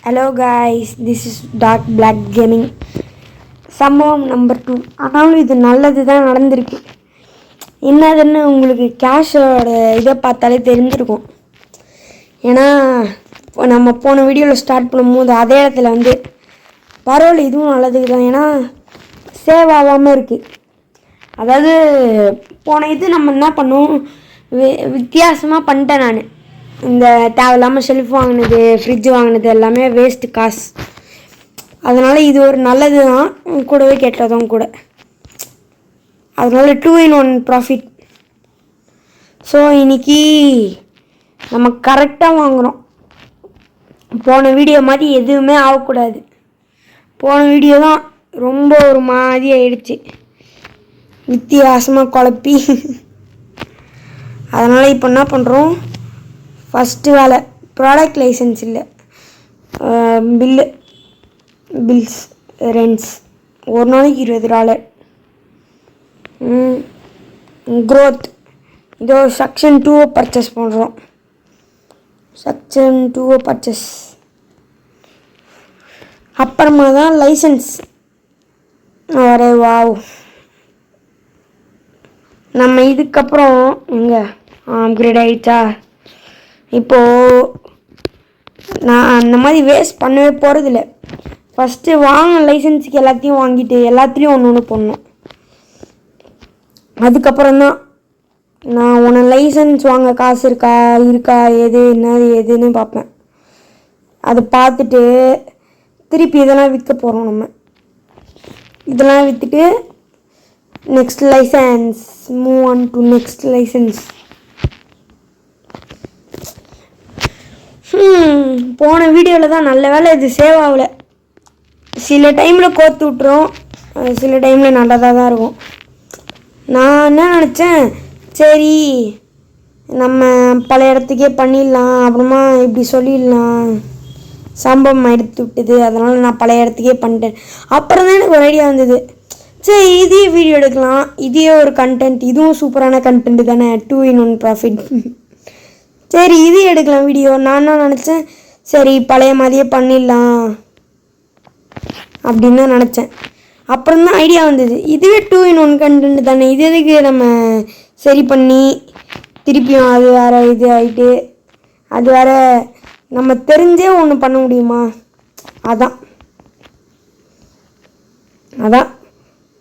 Hello guys, this is Dark Black Gaming. சம்பவம் number 2. ஆனாலும் இது நல்லது தான் நடந்திருக்கு. என்னதுன்னு உங்களுக்கு கேஷோட இதை பார்த்தாலே தெரிஞ்சிருக்கும். ஏன்னா நம்ம போன வீடியோவில் ஸ்டார்ட் பண்ணும்போது அதே இடத்துல வந்து பரவாயில்ல இதுவும் நல்லதுக்கு தான். ஏன்னா சேவ் ஆகாமல் இருக்குது. அதாவது போன இது நம்ம என்ன பண்ணோம் வித்தியாசமாக பண்ணிட்டேன் நான். இந்த தேவையில்லாமல் ஷெல்ஃப் வாங்கினது ஃப்ரிட்ஜ் வாங்கினது எல்லாமே வேஸ்ட்டு காசு. அதனால் இது ஒரு நல்லது தான், கூடவே கெட்டதும் கூட. அதனால் 2 in 1 ப்ராஃபிட். ஸோ இன்றைக்கி நம்ம கரெக்டாக வாங்குகிறோம். போன வீடியோ மாதிரி எதுவுமே ஆகக்கூடாது. போன வீடியோ தான் ரொம்ப ஒரு மாதிரி ஆயிடுச்சு, வித்தியாசமாக குழப்பி. அதனால் இப்போ என்ன பண்ணுறோம், ஃபஸ்ட்டு வேலை ப்ராடக்ட் லைசன்ஸ் இல்லை, பில்ஸ் ரெண்ட்ஸ் ஒரு நாளைக்கு $20. க்ரோத் இதோ செக்ஷன் 2 பர்ச்சேஸ் பண்ணுறோம். Section 2 purchase. அப்புறமா தான் லைசன்ஸ். Array wow. நம்ம இதுக்கப்புறம் எங்கே அப்கிரேட் ஆகிடுச்சா. இப்போது நான் அந்த மாதிரி வேஸ்ட் பண்ணவே போகிறதில்ல. ஃபஸ்ட்டு வாங்க லைசன்ஸுக்கு எல்லாத்தையும் வாங்கிட்டு எல்லாத்துலேயும் ஒன்று ஒன்று போடணும். அதுக்கப்புறம்தான் நான் உன்னை லைசன்ஸ் வாங்க காசு இருக்கா எதுன்னு பார்ப்பேன். அதை பார்த்துட்டு திருப்பி இதெல்லாம் விற்க போகிறோம். நம்ம இதெல்லாம் விற்றுட்டு next licence, move on to next licence. போன வீடியோவில் தான் நல்ல வேலை இது சேவ் ஆகலை. சில டைமில் கோர்த்து விட்டுரும், சில டைமில் நல்லதாக தான் இருக்கும். நான் என்ன நினச்சேன், சரி நம்ம பழைய இடத்துக்கே பண்ணிடலாம், அப்புறமா இப்படி சொல்லிடலாம், சம்பவம் எடுத்து விட்டுது, அதனால் நான் பழைய இடத்துக்கே பண்ணிட்டேன். அப்புறம் தான் எனக்கு ஒரு ஐடியா வந்தது, சரி இதே வீடியோ எடுக்கலாம், இதே ஒரு கண்டென்ட், இதுவும் சூப்பரான கண்டென்ட் தானே, 2 in 1 ப்ராஃபிட். சரி இது எடுக்கலாம் வீடியோ. நான் என்ன நினச்சேன், சரி பழைய மாதிரியே பண்ணிடலாம் அப்படின்னு தான் நினச்சேன். அப்புறம் தான் ஐடியா வந்தது, இதுவே 2 in 1 கண்டென்ட் தானே, இது எதுக்கு நம்ம சரி பண்ணி திருப்பியும் அது வேறு இது ஆகிட்டு அது வேறு நம்ம தெரிஞ்சே ஒன்று பண்ண முடியுமா. அதான்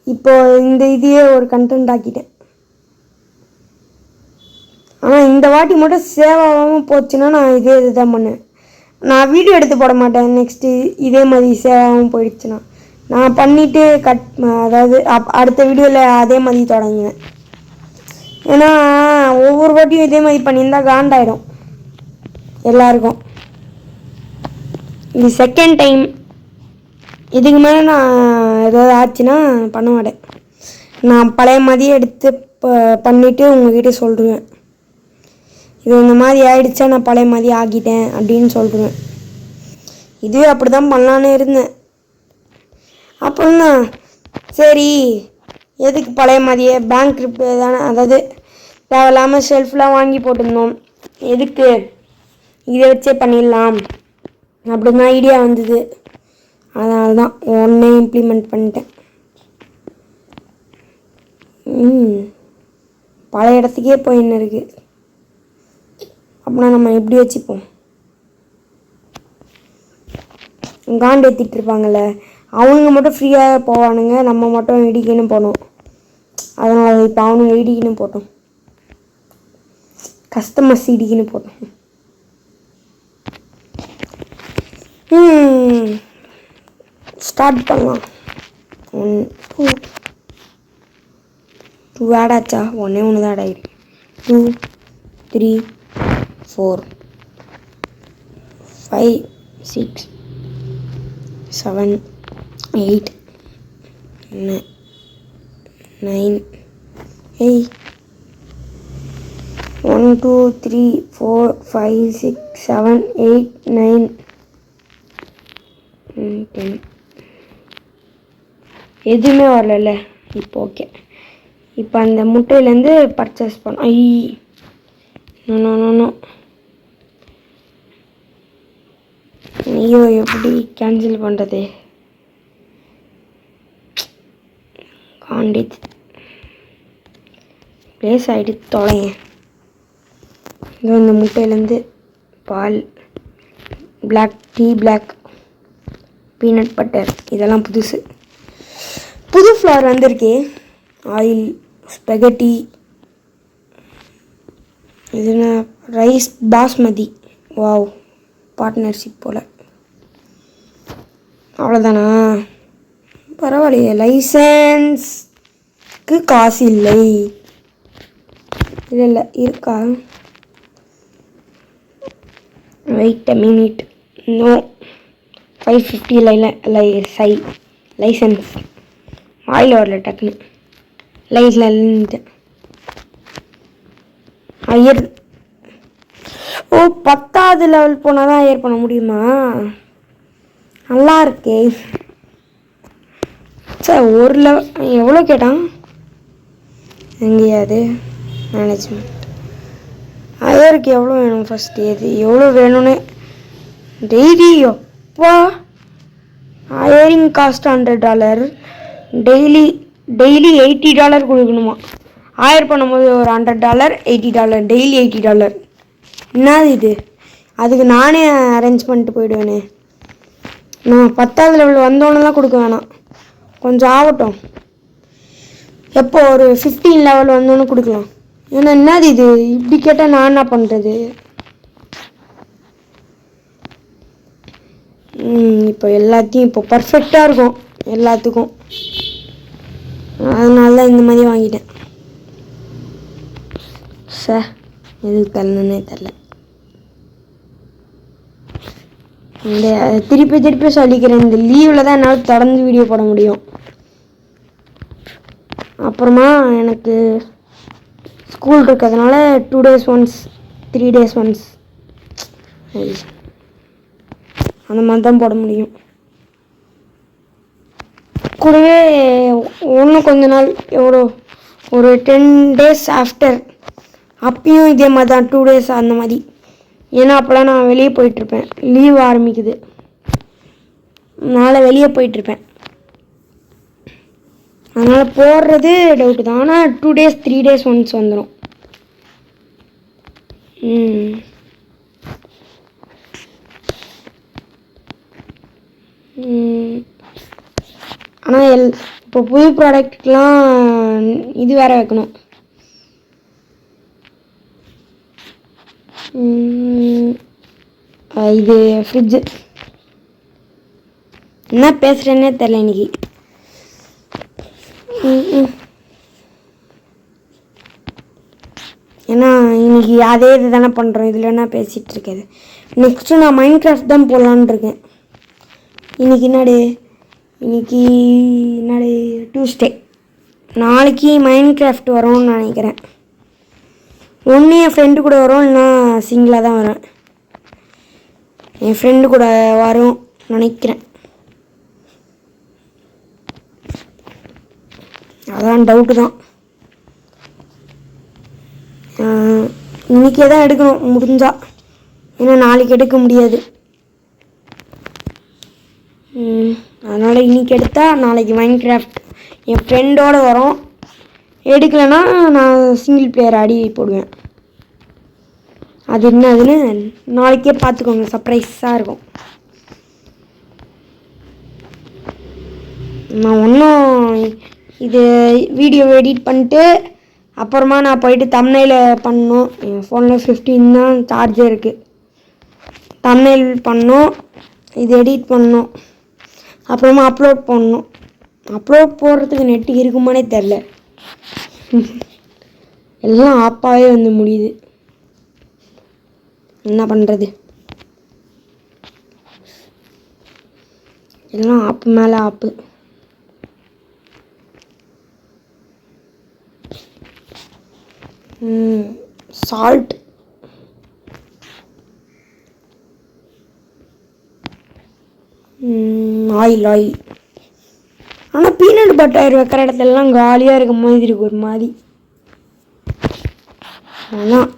இப்போ இந்த இதையே ஒரு கண்டென்ட் ஆக்கிட்டேன். ஆனால் இந்த வாட்டி மட்டும் சேவ் ஆகாமல் போச்சுன்னா நான் இது தான் பண்ணுவேன். நான் வீடியோ எடுத்து போட மாட்டேன். நெக்ஸ்ட்டு இதே மாதிரி சேவ் ஆகாமல் போயிடுச்சுன்னா நான் பண்ணிவிட்டு அதாவது அடுத்த வீடியோவில் அதே மாதிரி தொடங்குவேன். ஏன்னா ஒவ்வொரு வாட்டியும் இதே மாதிரி பண்ணியிருந்தா காண்டாயிடும் எல்லாருக்கும். இது செகண்ட் டைம். இதுக்கு மேலே நான் ஏதாவது ஆச்சுன்னா பண்ண மாட்டேன். நான் பழைய மாதிரியே எடுத்து பண்ணிவிட்டு உங்கள்கிட்ட சொல்லிடுவேன், இது இந்த மாதிரி ஆகிடுச்சா நான் பழைய மாதிரி ஆகிட்டேன் அப்படின்னு சொல்லிடுவேன். இதுவே அப்படி தான் பண்ணலான்னு இருந்தேன். அப்புறம் தான் சரி எதுக்கு பழைய மாதிரியே பேங்க் தானே, அதாவது தேவையில்லாமல் ஷெல்ஃப்லாம் வாங்கி போட்டிருந்தோம், எதுக்கு இதை வச்சே பண்ணிடலாம் அப்படின்னு தான் ஐடியா வந்தது. அதனால தான் ஒன்றே இம்ப்ளிமெண்ட் பண்ணிட்டேன். பழைய இடத்துக்கே போயின்னு இருக்குது. அப்படின்னா நம்ம எப்படி வச்சுப்போம். காண்டு ஏற்றிட்டு இருப்பாங்கள்ல, அவனுங்க மட்டும் ஃப்ரீயாக போவானுங்க, நம்ம மட்டும் இடிக்கன்னு போனோம். அதனால் இப்போ அவனுங்க இடிக்கணும் போட்டோம், கஸ்டமர்ஸ் இடிக்கன்னு போட்டோம். ஸ்டார்ட் பண்ணலாம். 1 2 ஆட் ஆச்சா, ஒன்று தான் ஆட் ஆகிருக்கு. 2 3 4 5 6 7 8 9 8 1 2 3 4 5 6 7 8 9 10. எதுவுமே வரல. இப்போ ஓகே. இப்போ அந்த முட்டையிலேருந்து பர்ச்சேஸ் பண்ணோம். நோ ஐயோ எப்படி கேன்சல் பண்ணுறது? காண்டித் ப்ளேஸ் ஆகிட்டு தொலைங்க. இது இந்த முட்டையிலேருந்து பால், black tea, black peanut butter, இதெல்லாம் புதுசு. புது ஃப்ளவர் வந்திருக்கு. ஆயில், ஸ்பெகட்டி, இதுனா ரைஸ் பாஸ்மதி. வாவ், பார்ட்னர்ஷிப் போல். அவ்வளோதானா? பரவாயில்லையே. லைசன்ஸ்க்கு காசு இல்லை. இல்லை இருக்கா? Wait a minute. No, 550 licence. Oil வரல டக்குன்னு. லைட்லேருந்து ஹையர். ஓ, 10வது லெவல் போனால் தான் ஹையர் பண்ண முடியுமா? நல்லா இருக்கே. சார் ஒரு லெவல் எவ்வளோ கேட்டான்? எங்கேயாது மேனேஜ்மெண்ட் ஹையருக்கு எவ்வளோ வேணும்? ஃபஸ்ட்டு எவ்வளோ வேணும்னு டெய்லி எப்பா ஹையரிங் காஸ்ட் $100. டெய்லி $80 கொடுக்கணுமா? ஹையர் பண்ணும்போது ஒரு $100, $80, டெய்லி $80. என்னது இது? அதுக்கு நானே அரேஞ்ச் பண்ணிட்டு போயிடுவேனே. நான் 10வது லெவல் வந்தோன்னெலாம் கொடுக்க வேணாம், கொஞ்சம் ஆகட்டும். எப்போ ஒரு 15 லெவல் வந்தோன்னு கொடுக்கலாம். ஏன்னா என்னது இது இப்படி கேட்டால் நான் என்ன பண்ணுறது? இப்போ எல்லாத்தையும் இப்போ பர்ஃபெக்டாக இருக்கும் எல்லாத்துக்கும். அதனால தான் இந்த மாதிரி வாங்கிட்டேன். சார் எதுக்கு தரணுன்னே தெரில. இந்த திருப்பி சொல்லிக்கிறேன், இந்த லீவில் தான் என்னால் தொடர்ந்து வீடியோ போட முடியும். அப்புறமா எனக்கு ஸ்கூல் இருக்கிறதுனால 2 days once 3 days once அந்த மாதிரி தான் போட முடியும். கூடவே இன்னும் கொஞ்ச நாள் எவ்வளோ ஒரு 10 days ஆஃப்டர் அப்பயும் இதே மாதிரி தான் 2 days அந்த மாதிரி. ஏன்னா அப்போல்லாம் நான் வெளியே போயிட்டுருப்பேன், லீவ் ஆரம்பிக்குது, அதனால் வெளியே போயிட்டுருப்பேன். அதனால் போடுறது டவுட்டு தான். ஆனால் 2 days 3 days ஒன்ஸ் வந்துடும். ஆனால் இப்போ புது ப்ராடக்ட்லாம் இது வேறு வைக்கணும். இது ஃப்ரிட்ஜு. என்ன பேசுகிறேன்னே தெரில இன்னைக்கு. ஏன்னா இன்னைக்கு அதே இது தானே பண்ணுறோம், இதில் என்ன பேசிகிட்டு இருக்கேன். நெக்ஸ்ட்டு நான் மைண்ட் கிராஃப்ட் தான் போடலான்னு இருக்கேன். இன்னைக்கு டியூஸ்டே. நாளைக்கு மைண்ட் கிராஃப்ட் வரும்னு நினைக்கிறேன். ஒன்று என் ஃப்ரெண்டு கூட வரும், இல்லைனா சிங்கிளாக தான் வரேன். என் ஃப்ரெண்டு கூட வரும் நினைக்கிறேன், அதான் டவுட்டு தான். இன்றைக்கே தான் எடுக்கணும் முடிஞ்சா, ஏன்னா நாளைக்கு எடுக்க முடியாது. அதனால் இன்றைக்கி எடுத்தால் நாளைக்கு மைண்ட் கிராஃப்ட் என் ஃப்ரெண்டோடு வரும். எடுக்கலைன்னா நான் சிங்கிள் பிளேயர் ஆடி போடுவேன். அது என்னதுன்னு நாளைக்கே பார்த்துக்கோங்க, சர்ப்ரைஸாக இருக்கும். நான் ஒன்றும் இது வீடியோ எடிட் பண்ணிட்டு அப்புறமா நான் போயிட்டு தம்ப்நெயில் பண்ணணும். என் ஃபோனில் 15 தான் சார்ஜர் இருக்குது. தம்ப்நெயில் பண்ணணும், இது எடிட் பண்ணணும், அப்புறமா அப்லோட் பண்ணணும். அப்லோட் போடுறதுக்கு நெட்டு இருக்குமானே தெரில. எல்லாம் ஆப்பாகவே வந்து முடியுது, என்ன பண்ணுறது? எல்லாம் ஆப்பு மேலே ஆப்பு. Salt, oil. ஆனால் பீனட் பட்டர் வைக்கிற இடத்துலலாம் காலியாக இருக்க மாதிரி இருக்கு ஒரு மாதிரி. ஆனால்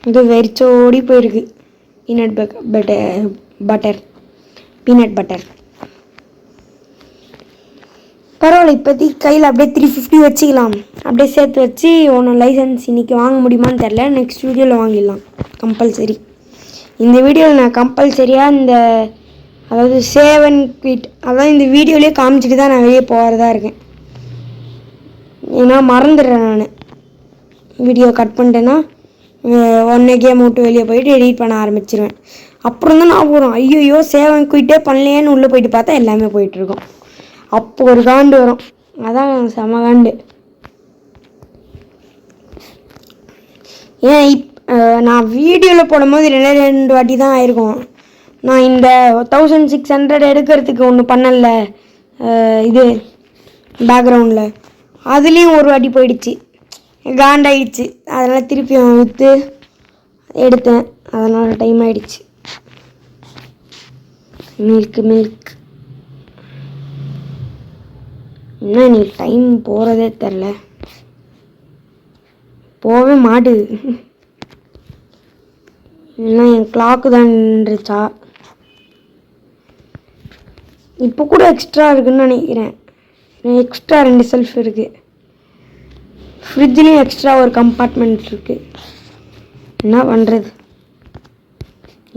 இது வெறிச்சோடி போயிருக்கு. Peanut butter. பரவாயில்ல, இப்போதைக்கு கையில் அப்படியே 350 வச்சுக்கலாம். அப்படியே சேர்த்து வச்சு ஒன்று லைசன்ஸ் இன்றைக்கி வாங்க முடியுமான்னு தெரில, நெக்ஸ்ட் வீடியோவில் வாங்கிடலாம் கம்பல்சரி. இந்த வீடியோவில் நான் கம்பல்சரியாக அதாவது சேவ் அண்ட் குவிட் அதான் இந்த வீடியோலேயே காமிச்சிட்டு தான் நான் வெளியே போகிறதா இருக்கேன். ஏன்னா மறந்துடுறேன், நான் வீடியோ கட் பண்ணிட்டேன்னா ஒன்றே கேம் விட்டு வெளியே போயிட்டு எடிட் பண்ண ஆரம்பிச்சிருவேன். அப்புறம் தான் நான் போகிறோம், ஐயோ சேவ் அண்ட் குவிட்டே பண்ணலையேன்னு உள்ளே போயிட்டு பார்த்தா எல்லாமே போயிட்டுருக்கோம். அப்போ ஒரு காண்டு வரும், அதான் செம காண்டு. ஏன் நான் வீடியோவில் போடும்போது 2 வாட்டி தான் ஆயிருக்கும். நான் இந்த 1600 எடுக்கிறதுக்கு ஒன்று பண்ணல, இது பேக்ரவுண்டில், அதுலேயும் ஒரு வாட்டி போயிடுச்சு, காண்டாயிடுச்சு. அதனால் திருப்பி விற்று எடுத்தேன், அதனால் டைம் ஆகிடுச்சு. மில்க் இன்னும் நீ டைம் போகிறதே தெரில, போகவே மாட்டுது. எல்லாம் என் கிளாக்கு தான் நின்றுச்சா. இப்போ கூட எக்ஸ்ட்ரா இருக்குதுன்னு நினைக்கிறேன். எக்ஸ்ட்ரா 2 செல்ஃப் இருக்குது. ஃப்ரிட்ஜ்லேயும் எக்ஸ்ட்ரா ஒரு கம்பார்ட்மெண்ட் இருக்குது. என்ன பண்ணுறது,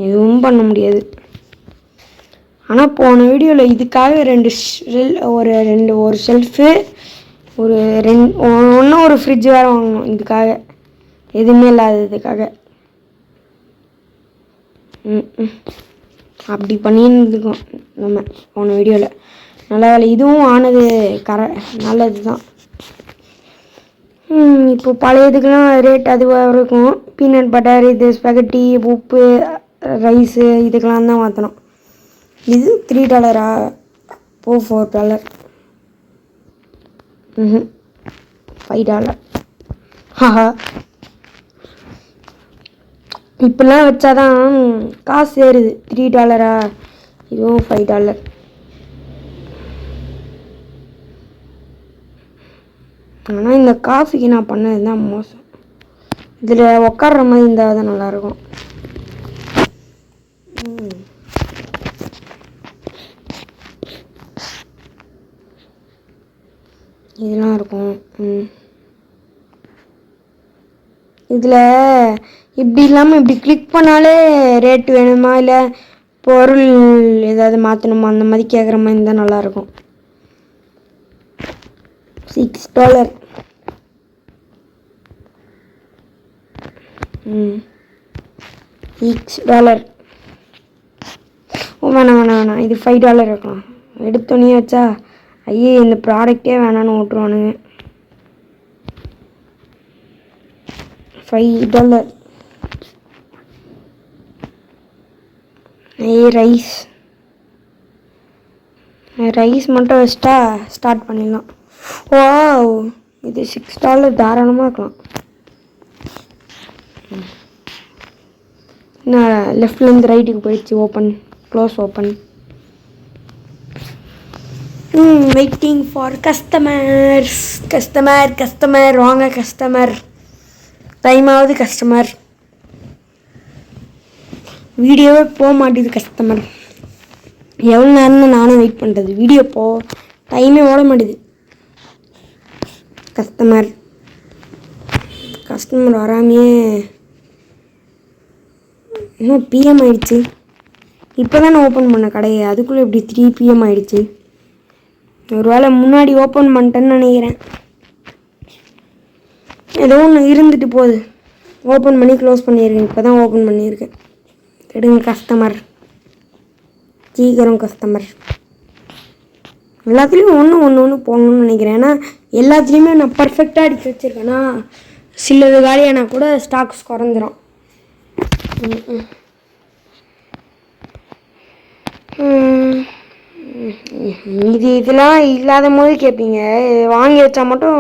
எதுவும் பண்ண முடியாது. ஆனால் போன வீடியோவில் இதுக்காக ஒரு ஷெல்ஃபு ஒரு ஃப்ரிட்ஜ் வேறு வாங்கணும். இதுக்காக எதுவுமே இல்லாததுக்காக அப்படி பண்ணியிருந்துக்கோம் நம்ம போன வீடியோவில். நல்ல வேலை இதுவும் ஆனது நல்லது தான். இப்போ பழையதுக்கெலாம் ரேட் அதுவாக இருக்கும். பீனட் பட்டர், இது ஸ்பெகட்டி, உப்பு, ரைஸு இதுக்கெலாம் தான் மாற்றணும். இது $3 அப்போ $4 $5. ஹாஹா, இப்பெல்லாம் வச்சாதான் காசு ஏறுது. $3 இதுவும் $5. ஆனால் இந்த காஃபிக்கு நான் பண்ணது தான் மோசம். இதில் உட்கார்ற மாதிரி இருந்தால் தான் நல்லாயிருக்கும். இதெல்லாம் இருக்கும். இதில் இப்படி இல்லாமல் இப்படி கிளிக் பண்ணாலே ரேட்டு வேணுமா இல்லை பொருள் ஏதாவது மாற்றணுமா அந்த மாதிரி கேட்குற மாதிரி இருந்தால் நல்லாயிருக்கும். $6 $6. வேணாம் இது $5 இருக்கலாம். எடுத்தோன்னே வச்சா ஐயே இந்த ப்ராடக்டே வேணான்னு ஓட்டுருவானுங்க. $5. ரைஸ் மட்டும் வச்சிட்டா ஸ்டார்ட் பண்ணிடலாம். ஓ, இது $6 தாராளமாக இருக்கலாம். நான் லெஃப்ட்லேருந்து ரைட்டுக்கு போயிடுச்சு. Close open. Waiting for customer வாங்க கஸ்டமர். டைம் ஆகுது கஸ்டமர். வீடியோவே போக மாட்டேது கஸ்டமர். எவ்வளோ நேரம்னு நானும் வெயிட் பண்ணுறது. வீடியோ டைமே ஓட மாட்டேது. கஸ்டமர் வராமையே இன்னும் PM ஆயிடுச்சு. இப்போ தான் நான் ஓப்பன் பண்ண கடையை, அதுக்குள்ளே இப்படி 3 PM ஆயிடுச்சு. ஒரு வேளை முன்னாடி ஓப்பன் பண்ணிட்டேன்னு நினைக்கிறேன். ஏதோ ஒன்று இருந்துட்டு போகுது. ஓப்பன் பண்ணி க்ளோஸ் பண்ணியிருக்கேன். இப்போ தான் ஓப்பன் பண்ணியிருக்கேன். எடுங்க கஸ்டமர், சீக்கிரம் கஸ்டமர். எல்லாத்துலேயும் ஒன்று போகணுன்னு நினைக்கிறேன். ஏன்னா எல்லாத்துலேயுமே நான் பர்ஃபெக்டாக அடித்து வச்சுருக்கேன்னா சிலது காலியானா கூட ஸ்டாக்ஸ் குறைஞ்சிரும். இதெல்லாம் இல்லாத போது கேட்பீங்க, வாங்கி வச்சா மட்டும்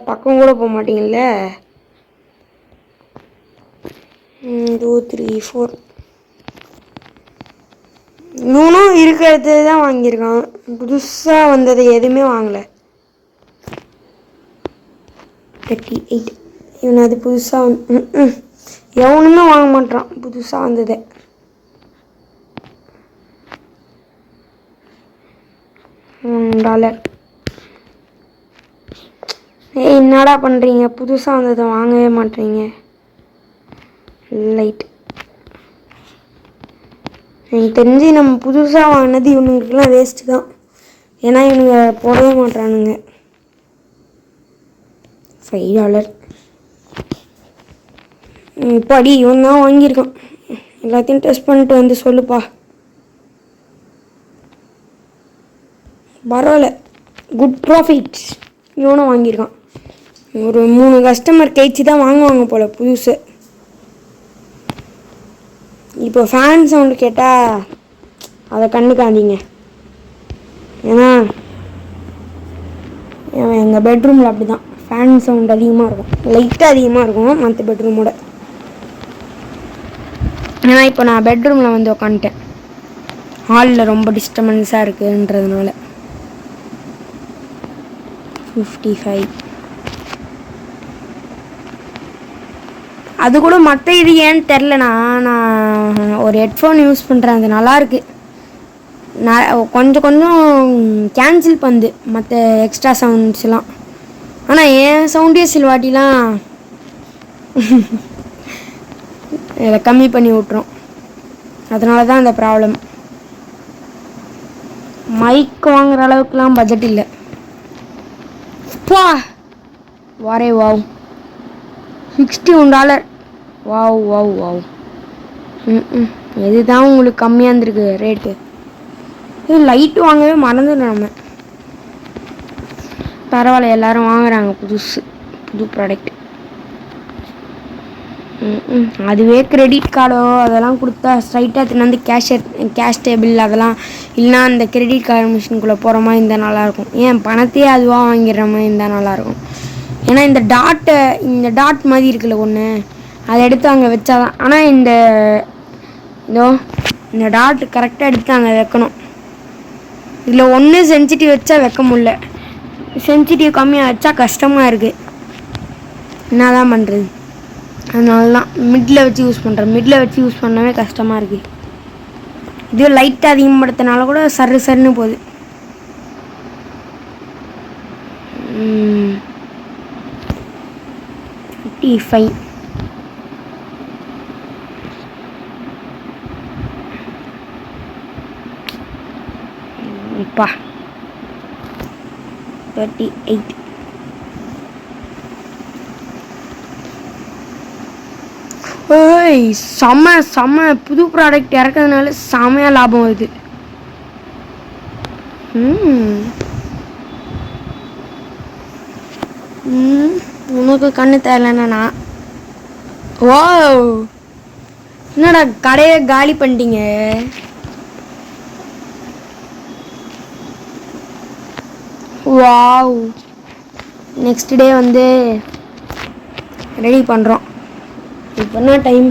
பக்கம் கூட போக மாட்டீங்கல்ல. 2 3 4 இன்னும் இருக்கிறது தான் வாங்கியிருக்கான். புதுசாக வந்தது எதுவுமே வாங்கலை. 38 இவன் அது புதுசாக எவனுமே வாங்க மாட்டான் புதுசாக வந்தது. $61. ஏய் என்னடா பண்ணுறீங்க? புதுசாக வந்ததை வாங்கவே மாட்டீங்க. லைட் எனக்கு தெரிஞ்சு நம்ம புதுசாக வாங்கினது இவனுங்களுக்குலாம் வேஸ்ட்டு தான். ஏன்னா இவனுங்க போடவே மாட்டானுங்க. $5. இப்படி இவன் தான் வாங்கியிருக்கான். எல்லாத்தையும் டெஸ்ட் பண்ணிட்டு வந்து சொல்லுப்பா. பரவாயில்ல, குட் ப்ராஃபிட். இவனும் வாங்கியிருக்கான். ஒரு 3 கஸ்டமர் கேச்சு தான் வாங்குவாங்க போல் புதுசு. இப்போ ஃபேன் சவுண்டு கேட்டால் அதை கண்டுக்காதீங்க. ஏன்னா எங்கள் பெட்ரூமில் அப்படி தான் ஃபேன் சவுண்ட் அதிகமாக இருக்கும், லைட்டாக அதிகமாக இருக்கும் மற்ற பெட்ரூமோட. ஏன்னா இப்போ நான் பெட்ரூமில் வந்து உக்காந்துட்டேன், ஹாலில் ரொம்ப டிஸ்டர்பன்ஸாக இருக்குன்றதுனால. 55. அது கூட மற்ற இது ஏன்னு தெரிலண்ணா. நான் ஒரு ஹெட்ஃபோன் யூஸ் பண்ணுறேன், அது நல்லாயிருக்கு. நான் கொஞ்சம் கேன்சல் பண்ணுது மற்ற எக்ஸ்ட்ரா சவுண்ட்ஸ்லாம். ஆனால் என் சவுண்டே சில வாட்டிலாம் இதை கம்மி பண்ணி விட்ரும். அதனால தான் அந்த ப்ராப்ளம். மைக் வாங்குகிற அளவுக்குலாம் பட்ஜெட் இல்லை. வாரே வாவ், $61. Wow wow wow. எதுதான் உங்களுக்கு கம்மியாக இருந்திருக்கு ரேட்டு. இது லைட்டு வாங்கவே மறந்துடும் நம்ம. பரவாயில்ல, எல்லோரும் வாங்குறாங்க புது ப்ராடக்ட். அதுவே கிரெடிட் கார்டோ அதெல்லாம் கொடுத்தா ஸ்ட்ரைட்டாக தின்னு கேஷ் டேபிள் அதெல்லாம் இல்லைனா அந்த கிரெடிட் கார்டு மிஷினுக்குள்ளே போகிற மாதிரி இருந்தால் நல்லாயிருக்கும். ஏன் பணத்தையே அதுவாக வாங்கிடுற மாதிரி இருந்தால் நல்லாயிருக்கும். ஏன்னா இந்த டாட் மாதிரி இருக்குல்ல ஒன்று, அதை எடுத்து அங்கே வச்சாதான். ஆனால் இந்த டாட் கரெக்டாக எடுத்து அங்கே வைக்கணும். இதில் ஒன்று சென்சிட்டிவ் வச்சா வைக்க முடியல, சென்சிட்டிவ் கம்மியாக வச்சா கஷ்டமாக இருக்குது. என்ன தான் பண்ணுறது? அதனால தான் மிடில் வச்சு யூஸ் பண்ணுறேன். மிடில் வச்சு யூஸ் பண்ணவே கஷ்டமாக இருக்குது. இது லைட்டாக அதிகப்படுத்தினால கூட சருன்னு போகுது. $55. இப்பா 38. ஏய் செம்ம புது ப்ராடக்ட் இறக்கிறதுனால செம்மையாக லாபம் வருது. உனக்கு கண்ணு தேவையில்லண்ணா. ஓ என்னடா கடையை காலி பண்ணிட்டீங்க? வாவ், நெக்ஸ்ட் டே வந்து ரெடி பண்ணுறோம். இப்போ என்ன time?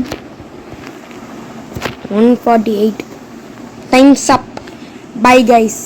1:48. Time's up. Bye guys.